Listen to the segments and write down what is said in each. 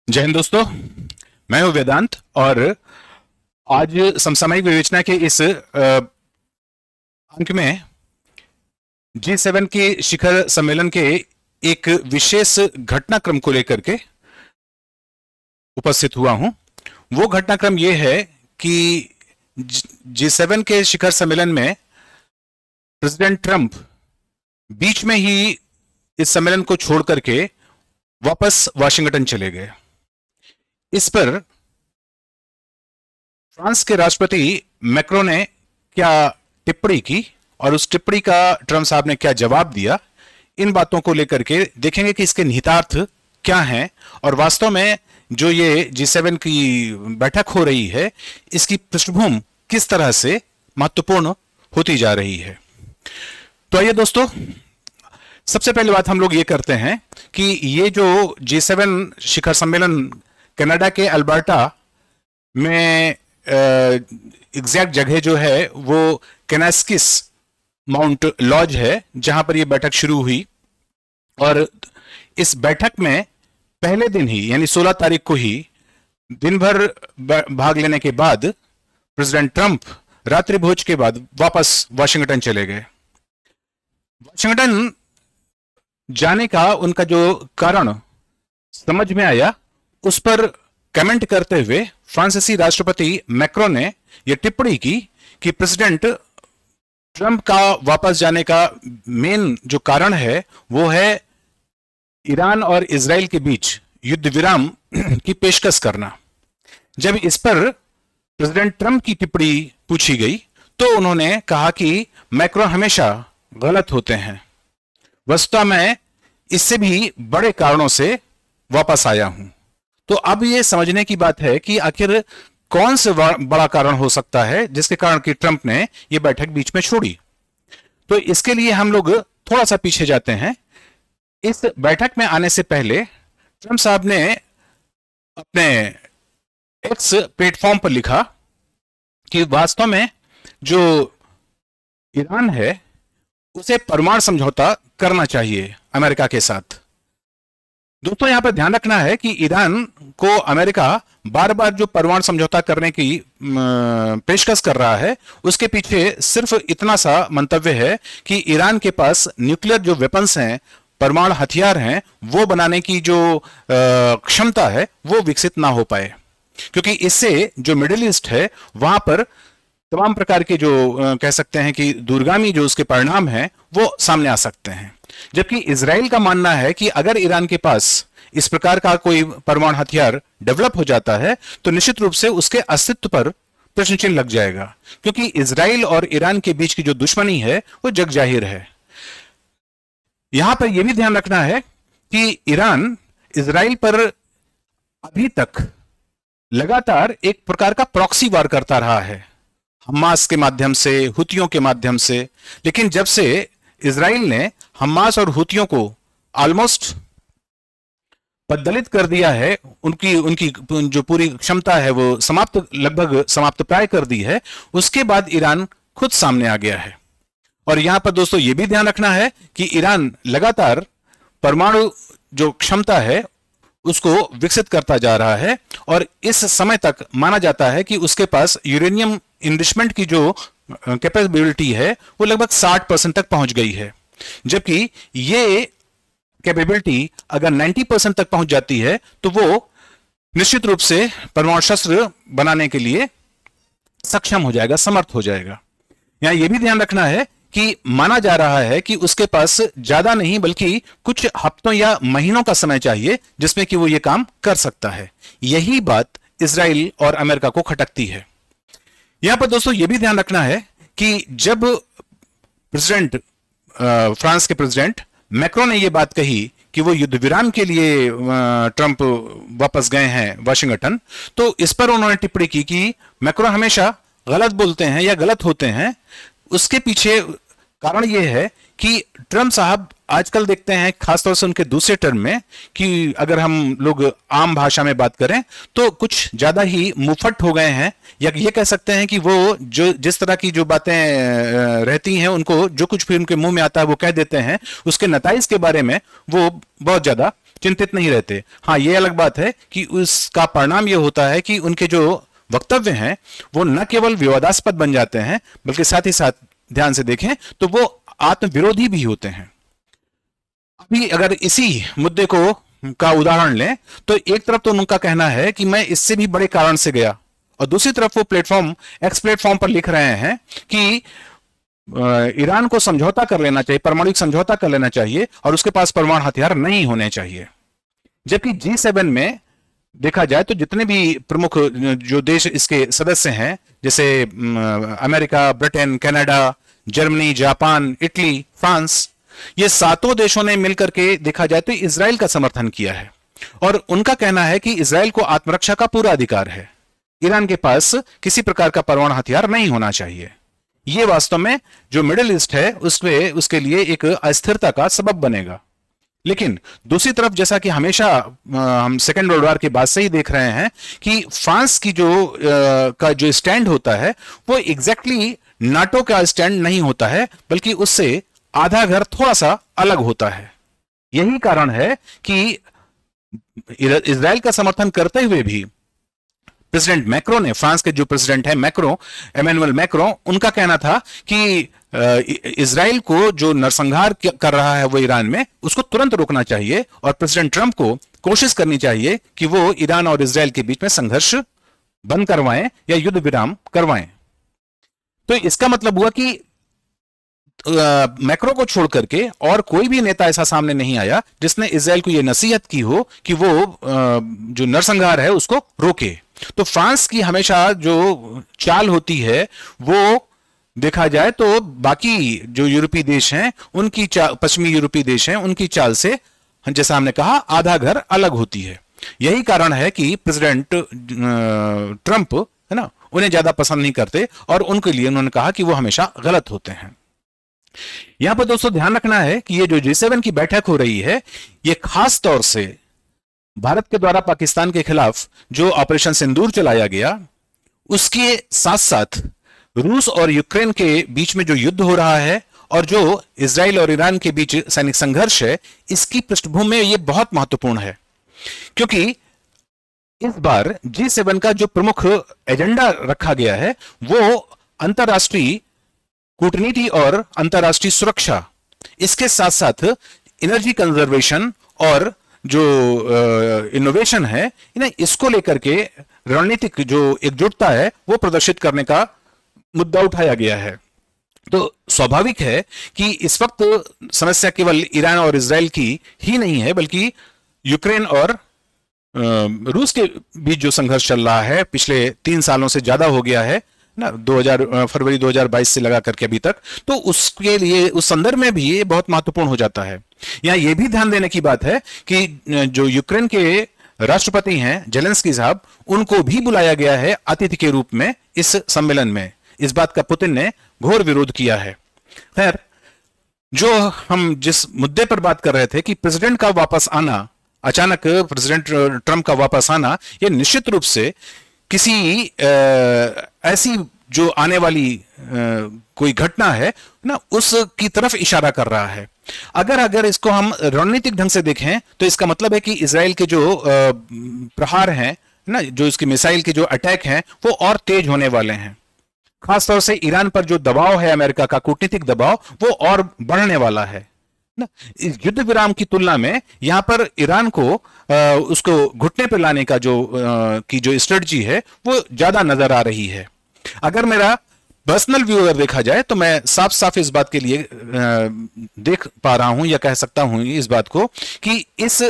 जय हिंद दोस्तों। मैं हूं वेदांत और आज समसामयिक विवेचना के इस अंक में G7 के शिखर सम्मेलन के एक विशेष घटनाक्रम को लेकर के उपस्थित हुआ हूं। वो घटनाक्रम ये है कि G7 के शिखर सम्मेलन में प्रेसिडेंट ट्रंप बीच में ही इस सम्मेलन को छोड़ करके वापस वाशिंगटन चले गए। इस पर फ्रांस के राष्ट्रपति मैक्रो ने क्या टिप्पणी की और उस टिप्पणी का ट्रंप साहब ने क्या जवाब दिया, इन बातों को लेकर के देखेंगे कि इसके निहितार्थ क्या हैं और वास्तव में जो ये G7 की बैठक हो रही है इसकी पृष्ठभूमि किस तरह से महत्वपूर्ण होती जा रही है। तो आइए दोस्तों, सबसे पहली बात हम लोग ये करते हैं कि ये जो G7 शिखर सम्मेलन कनाडा के अल्बर्टा में एग्जैक्ट जगह जो है वो केनास्किस माउंट लॉज है जहां पर ये बैठक शुरू हुई और इस बैठक में पहले दिन ही यानी 16 तारीख को ही दिन भर भाग लेने के बाद प्रेसिडेंट ट्रंप रात्रि भोज के बाद वापस वाशिंगटन चले गए। वाशिंगटन जाने का उनका जो कारण समझ में आया उस पर कमेंट करते हुए फ्रांसीसी राष्ट्रपति मैक्रो ने यह टिप्पणी की कि प्रेसिडेंट ट्रंप का वापस जाने का मेन जो कारण है वो है ईरान और इजराइल के बीच युद्ध विराम की पेशकश करना। जब इस पर प्रेसिडेंट ट्रंप की टिप्पणी पूछी गई तो उन्होंने कहा कि मैक्रो हमेशा गलत होते हैं, वस्तुतः मैं इससे भी बड़े कारणों से वापस आया हूं। तो अब यह समझने की बात है कि आखिर कौन से बड़ा कारण हो सकता है जिसके कारण कि ट्रंप ने यह बैठक बीच में छोड़ी। तो इसके लिए हम लोग थोड़ा सा पीछे जाते हैं। इस बैठक में आने से पहले ट्रंप साहब ने अपने एक्स प्लेटफॉर्म पर लिखा कि वास्तव में जो ईरान है उसे परमाणु समझौता करना चाहिए अमेरिका के साथ। दोस्तों, यहां पर ध्यान रखना है कि ईरान को अमेरिका बार बार जो परमाणु समझौता करने की पेशकश कर रहा है उसके पीछे सिर्फ इतना सा मंतव्य है कि ईरान के पास न्यूक्लियर जो वेपन्स हैं, परमाणु हथियार हैं, वो बनाने की जो क्षमता है वो विकसित ना हो पाए, क्योंकि इससे जो मिडिल ईस्ट है वहां पर तमाम प्रकार के जो कह सकते हैं कि दूरगामी जो उसके परिणाम हैं वो सामने आ सकते हैं। जबकि इजराइल का मानना है कि अगर ईरान के पास इस प्रकार का कोई परमाणु हथियार डेवलप हो जाता है तो निश्चित रूप से उसके अस्तित्व पर प्रश्न चिन्ह लग जाएगा, क्योंकि इजराइल और ईरान के बीच की जो दुश्मनी है वो जग जाहिर है। यहां पर यह भी ध्यान रखना है कि ईरान इजराइल पर अभी तक लगातार एक प्रकार का प्रॉक्सी वार करता रहा है, हमास के माध्यम से, हुतियों के माध्यम से। लेकिन जब से इजराइल ने हमास और हुतियों को ऑलमोस्ट पददलित कर दिया है, उनकी उनकी जो पूरी क्षमता है वो लगभग समाप्त प्राय कर दी है, उसके बाद ईरान खुद सामने आ गया है। और यहां पर दोस्तों ये भी ध्यान रखना है कि ईरान लगातार परमाणु जो क्षमता है उसको विकसित करता जा रहा है और इस समय तक माना जाता है कि उसके पास यूरेनियम इनरिचमेंट की जो कैपेबिलिटी है वो लगभग 60% तक पहुंच गई है। जबकि ये कैपेबिलिटी अगर 90% तक पहुंच जाती है तो वो निश्चित रूप से परमाणु शस्त्र बनाने के लिए सक्षम हो जाएगा, समर्थ हो जाएगा। यहां यह भी ध्यान रखना है कि माना जा रहा है कि उसके पास ज्यादा नहीं बल्कि कुछ हफ्तों या महीनों का समय चाहिए जिसमें कि वो ये काम कर सकता है। यही बात इजराइल और अमेरिका को खटकती है। यहां पर दोस्तों ये भी ध्यान रखना है कि जब फ्रांस के प्रेसिडेंट मैक्रो ने यह बात कही कि वो युद्ध विराम के लिए ट्रंप वापस गए हैं वाशिंगटन, तो इस पर उन्होंने टिप्पणी की कि मैक्रो हमेशा गलत बोलते हैं या गलत होते हैं। उसके पीछे कारण यह है कि ट्रंप साहब आजकल देखते हैं, खासतौर से उनके दूसरे टर्म में, कि अगर हम लोग आम भाषा में बात करें तो कुछ ज्यादा ही मुफट हो गए हैं, या ये कह सकते हैं कि वो जो जिस तरह की जो बातें रहती हैं उनको जो कुछ भी उनके मुंह में आता है वो कह देते हैं, उसके नताइज के बारे में वो बहुत ज्यादा चिंतित नहीं रहते। हाँ, ये अलग बात है कि उसका परिणाम यह होता है कि उनके जो वक्तव्य हैं वो न केवल विवादास्पद बन जाते हैं बल्कि साथ ही साथ ध्यान से देखें तो वो आत्मविरोधी भी होते हैं। अभी अगर इसी मुद्दे को का उदाहरण लें तो एक तरफ तो उनका कहना है कि मैं इससे भी बड़े कारण से गया, और दूसरी तरफ वो प्लेटफॉर्म एक्स प्लेटफॉर्म पर लिख रहे हैं कि ईरान को समझौता कर लेना चाहिए, परमाणु समझौता कर लेना चाहिए और उसके पास परमाणु हथियार नहीं होने चाहिए। जबकि G7 में देखा जाए तो जितने भी प्रमुख जो देश इसके सदस्य हैं, जैसे America, Britain, Canada, Germany, Japan, Italy, France, ये सातों देशों ने मिलकर के देखा जाए तो इजराइल का समर्थन किया है और उनका कहना है कि इजराइल को आत्मरक्षा का पूरा अधिकार है, ईरान के पास किसी प्रकार का परमाणु हथियार नहीं होना चाहिए। यह वास्तव में जो मिडिल ईस्ट है उसके लिए एक अस्थिरता का सबब बनेगा। लेकिन दूसरी तरफ जैसा कि हमेशा हम सेकेंड वर्ल्ड वॉर के बाद से ही देख रहे हैं कि फ्रांस की जो स्टैंड होता है वो एग्जैक्टली नाटो का स्टैंड नहीं होता है, बल्कि उससे आधा घर थोड़ा सा अलग होता है। यही कारण है कि इजराइल का समर्थन करते हुए भी प्रेसिडेंट मैक्रो ने, फ्रांस के जो प्रेसिडेंट है एमेनुअल मैक्रो, उनका कहना था कि इजराइल को जो नरसंहार कर रहा है वो ईरान में, उसको तुरंत रोकना चाहिए और प्रेसिडेंट ट्रंप को कोशिश करनी चाहिए कि वो ईरान और इजराइल के बीच में संघर्ष बंद करवाएं या युद्ध विराम करवाएं। तो इसका मतलब हुआ कि मैक्रो को छोड़ करके और कोई भी नेता ऐसा सामने नहीं आया जिसने इजराइल को यह नसीहत की हो कि वो जो नरसंहार है उसको रोके। तो फ्रांस की हमेशा जो चाल होती है वो देखा जाए तो बाकी जो यूरोपीय देश हैं उनकी पश्चिमी यूरोपीय देश हैं उनकी चाल से, जैसा हमने कहा, आधा घर अलग होती है। यही कारण है कि प्रेसिडेंट ट्रंप है ना, उन्हें ज्यादा पसंद नहीं करते और उनके लिए उन्होंने कहा कि वो हमेशा गलत होते हैं। यहां पर दोस्तों ध्यान रखना है कि ये जो G7 की बैठक हो रही है ये खास तौर से भारत के द्वारा पाकिस्तान के खिलाफ जो ऑपरेशन सिंदूर चलाया गया उसके साथ साथ रूस और यूक्रेन के बीच में जो युद्ध हो रहा है और जो इजराइल और ईरान के बीच सैनिक संघर्ष है, इसकी पृष्ठभूमि में यह बहुत महत्वपूर्ण है, क्योंकि इस बार G7 का जो प्रमुख एजेंडा रखा गया है वो अंतरराष्ट्रीय कूटनीति और अंतरराष्ट्रीय सुरक्षा, इसके साथ साथ एनर्जी कंजर्वेशन और जो इनोवेशन है इसको लेकर के रणनीतिक जो एकजुटता है वो प्रदर्शित करने का मुद्दा उठाया गया है। तो स्वाभाविक है कि इस वक्त समस्या केवल ईरान और इजराइल की ही नहीं है, बल्कि यूक्रेन और रूस के बीच जो संघर्ष चल रहा है पिछले 3 सालों से ज्यादा हो गया है ना, फरवरी 2022 से लगा करके अभी तक, तो उसके लिए उस संदर्भ में भी ये बहुत महत्वपूर्ण हो जाता है। यहां यह भी ध्यान देने की बात है कि जो यूक्रेन के राष्ट्रपति हैं जेलेंस्की साहब, उनको भी बुलाया गया है अतिथि के रूप में इस सम्मेलन में। इस बात का पुतिन ने घोर विरोध किया है। खैर, जो हम जिस मुद्दे पर बात कर रहे थे कि प्रेसिडेंट का वापस आना, अचानक प्रेसिडेंट ट्रंप का वापस आना, यह निश्चित रूप से किसी ऐसी जो आने वाली कोई घटना है ना उसकी तरफ इशारा कर रहा है। अगर इसको हम रणनीतिक ढंग से देखें तो इसका मतलब है कि इजराइल के जो प्रहार हैं ना, जो इसकी मिसाइल के जो अटैक हैं वो और तेज होने वाले हैं। खासतौर से ईरान पर जो दबाव है अमेरिका का, कूटनीतिक दबाव, वो और बढ़ने वाला है ना। इस युद्ध विराम की तुलना में यहां पर ईरान को उसको घुटने पर लाने का जो स्ट्रेटजी है वो ज्यादा नजर आ रही है। अगर मेरा पर्सनल व्यू अगर देखा जाए तो मैं साफ साफ इस बात के लिए देख पा रहा हूं या कह सकता हूं इस बात को कि इस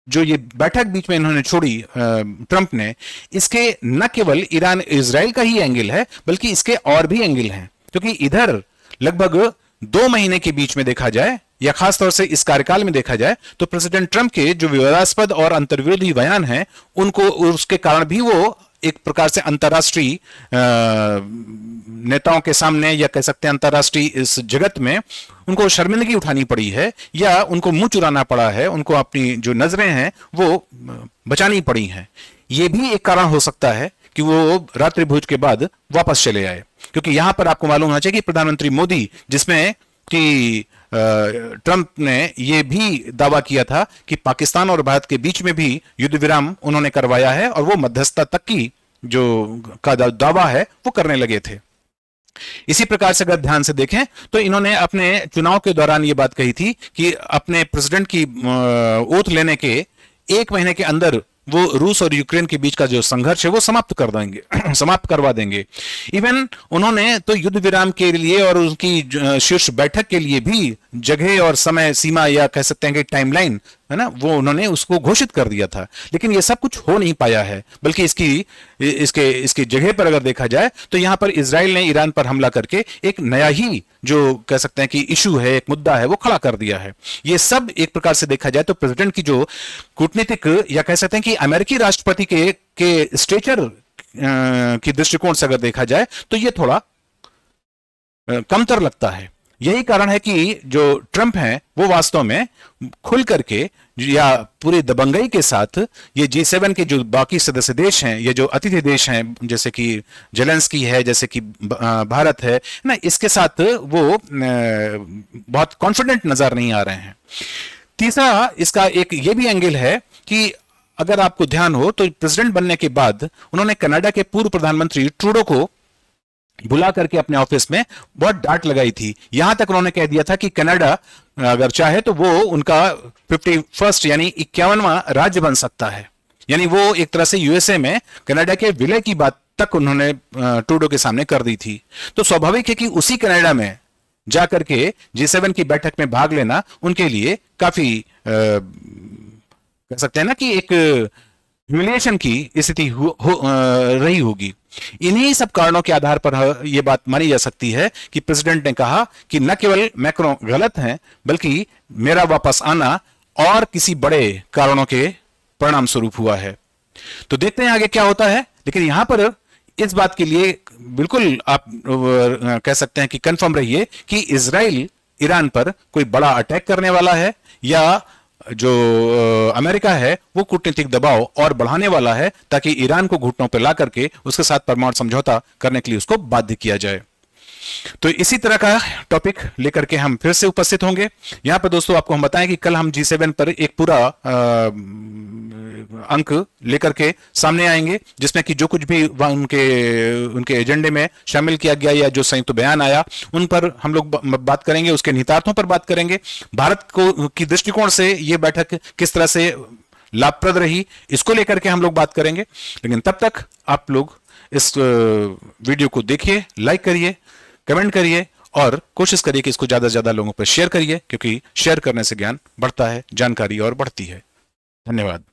जो ये बैठक बीच में इन्होंने छोड़ी ट्रंप ने, इसके न केवल ईरान इजराइल का ही एंगल है बल्कि इसके और भी एंगल हैं, क्योंकि इधर लगभग 2 महीने के बीच में देखा जाए या खासतौर से इस कार्यकाल में देखा जाए तो प्रेसिडेंट ट्रंप के जो विवादास्पद और अंतर्विरोधी बयान हैं उनको, उसके कारण भी वो एक प्रकार से अंतर्राष्ट्रीय नेताओं के सामने या कह सकते हैं अंतर्राष्ट्रीय इस जगत में उनको शर्मिंदगी उठानी पड़ी है या उनको मुंह चुराना पड़ा है, उनको अपनी जो नजरें हैं वो बचानी पड़ी हैं। ये भी एक कारण हो सकता है कि वो रात्रि भोज के बाद वापस चले आए, क्योंकि यहां पर आपको मालूम होना चाहिए कि प्रधानमंत्री मोदी, जिसमें कि ट्रंप ने यह भी दावा किया था कि पाकिस्तान और भारत के बीच में भी युद्ध विराम उन्होंने करवाया है और वो मध्यस्थता तक की जो का दावा है वो करने लगे थे। इसी प्रकार से अगर ध्यान से देखें तो इन्होंने अपने चुनाव के दौरान ये बात कही थी कि अपने प्रेसिडेंट की ओथ लेने के 1 महीने के अंदर वो रूस और यूक्रेन के बीच का जो संघर्ष है वो समाप्त कर देंगे समाप्त करवा देंगे। इवन उन्होंने तो युद्ध विराम के लिए और उनकी शीर्ष बैठक के लिए भी जगह और समय सीमा या कह सकते हैं कि टाइमलाइन है ना, वो उन्होंने उसको घोषित कर दिया था। लेकिन ये सब कुछ हो नहीं पाया है, बल्कि इसकी जगह पर अगर देखा जाए तो यहां पर इजराइल ने ईरान पर हमला करके एक नया ही जो कह सकते हैं कि इशू है, एक मुद्दा है, वो खड़ा कर दिया है। ये सब एक प्रकार से देखा जाए तो प्रेसिडेंट की जो कूटनीतिक या कह सकते हैं कि अमेरिकी राष्ट्रपति के स्टेचर की दृष्टिकोण से अगर देखा जाए तो ये थोड़ा कमतर लगता है। यही कारण है कि जो ट्रंप हैं वो वास्तव में खुल करके या पूरी दबंगई के साथ ये G7 के जो बाकी सदस्य देश हैं, ये जो अतिथि देश हैं जैसे कि जेलेंस्की है, जैसे कि भारत है ना, इसके साथ वो बहुत कॉन्फिडेंट नजर नहीं आ रहे हैं। तीसरा इसका एक ये भी एंगल है कि अगर आपको ध्यान हो तो प्रेसिडेंट बनने के बाद उन्होंने कनाडा के पूर्व प्रधानमंत्री ट्रूडो को बुला करके अपने ऑफिस में बहुत डांट लगाई थी। यहां तक उन्होंने कह दिया था कि कनाडा अगर चाहे तो वो उनका 51st यानी 51वां राज्य बन सकता है। यानी वो एक तरह से यूएसए में कनाडा के विलय की बात तक उन्होंने ट्रूडो के सामने कर दी थी। तो स्वाभाविक है कि उसी कनाडा में जाकर के G7 की बैठक में भाग लेना उनके लिए काफी कह सकते हैं ना कि एक ह्यूमिलिएशन की स्थिति रही होगी। इन्हीं सब कारणों के आधार पर यह बात मानी जा सकती है कि प्रेसिडेंट ने कहा कि न केवल मैक्रों गलत हैं बल्कि मेरा वापस आना और किसी बड़े कारणों के परिणाम स्वरूप हुआ है। तो देखते हैं आगे क्या होता है। लेकिन यहां पर इस बात के लिए बिल्कुल आप कह सकते हैं कि कंफर्म रहिए कि इजराइल ईरान पर कोई बड़ा अटैक करने वाला है या जो अमेरिका है वो कूटनीतिक दबाव और बढ़ाने वाला है ताकि ईरान को घुटनों पर ला करके उसके साथ परमाणु समझौता करने के लिए उसको बाध्य किया जाए। तो इसी तरह का टॉपिक लेकर के हम फिर से उपस्थित होंगे। यहां पर दोस्तों आपको हम बताएं कि कल हम G7 पर एक पूरा अंक लेकर के सामने आएंगे जिसमें कि जो कुछ भी उनके एजेंडे में शामिल किया गया या जो संयुक्त बयान आया उन पर हम लोग बात करेंगे, उसके निहितार्थों पर बात करेंगे, भारत को की दृष्टिकोण से यह बैठक किस तरह से लाभप्रद रही इसको लेकर के हम लोग बात करेंगे। लेकिन तब तक आप लोग इस वीडियो को देखिए, लाइक करिए, कमेंट करिए और कोशिश करिए कि इसको ज्यादा से ज्यादा लोगों पर शेयर करिए, क्योंकि शेयर करने से ज्ञान बढ़ता है, जानकारी और बढ़ती है। धन्यवाद।